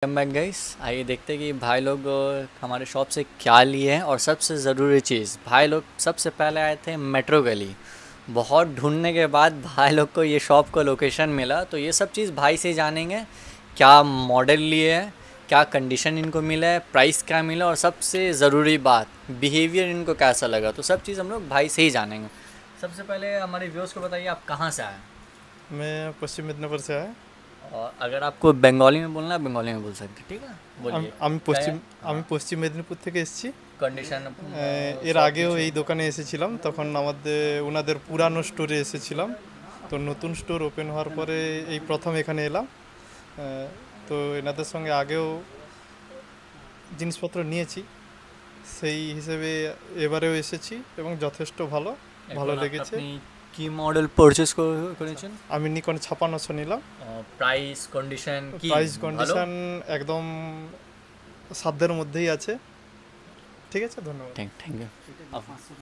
Welcome back guys. आइए देखते हैं कि भाई लोग हमारे शॉप से क्या लिए हैं। और सबसे ज़रूरी चीज़, भाई लोग सबसे पहले आए थे मेट्रो गली। बहुत ढूंढने के बाद भाई लोग को ये शॉप का लोकेशन मिला, तो ये सब चीज़ भाई से ही जानेंगे। क्या मॉडल लिए हैं, क्या कंडीशन इनको मिला है, प्राइस क्या मिला, और सबसे ज़रूरी बात बिहेवियर इनको कैसा लगा, तो सब चीज़ हम लोग भाई से ही जानेंगे। सबसे पहले हमारे व्यूअर्स को बताइए आप कहाँ से आए हैं। मैं पश्चिम मिदनापुर से आया। और अगर आपको बंगाली में बोलना है बंगाली में बोल सकते हैं, ठीक है, আমি बोलिए। আমি क्या है? পশ্চিম আমি हाँ, পশ্চিম মেদিনীপুর থেকে এসেছি। कंडीशन এর सब আগেও कुछ এই দোকানে এসেছিলাম, তখন আমাদের ওনাদের পুরানো স্টোরে এসেছিলাম। তো নতুন স্টোর ওপেন হওয়ার পরে এই প্রথম এখানে এলাম। আহ, তো এনাদের সঙ্গে আগেও জিনিসপত্র নিয়েছি, সেই হিসেবে এবারেও এসেছি এবং যথেষ্ট ভালো ভালো এখন লেগেছে। আপনি কি মডেল পারচেজ করেছেন? আমি নিকন 5600 নিলাম। প্রাইস কন্ডিশন কি প্রাইস ভালো? কন্ডিশন একদম সাধ্যের মধ্যেই আছে। ঠিক আছে, ধন্যবাদ। Thank you.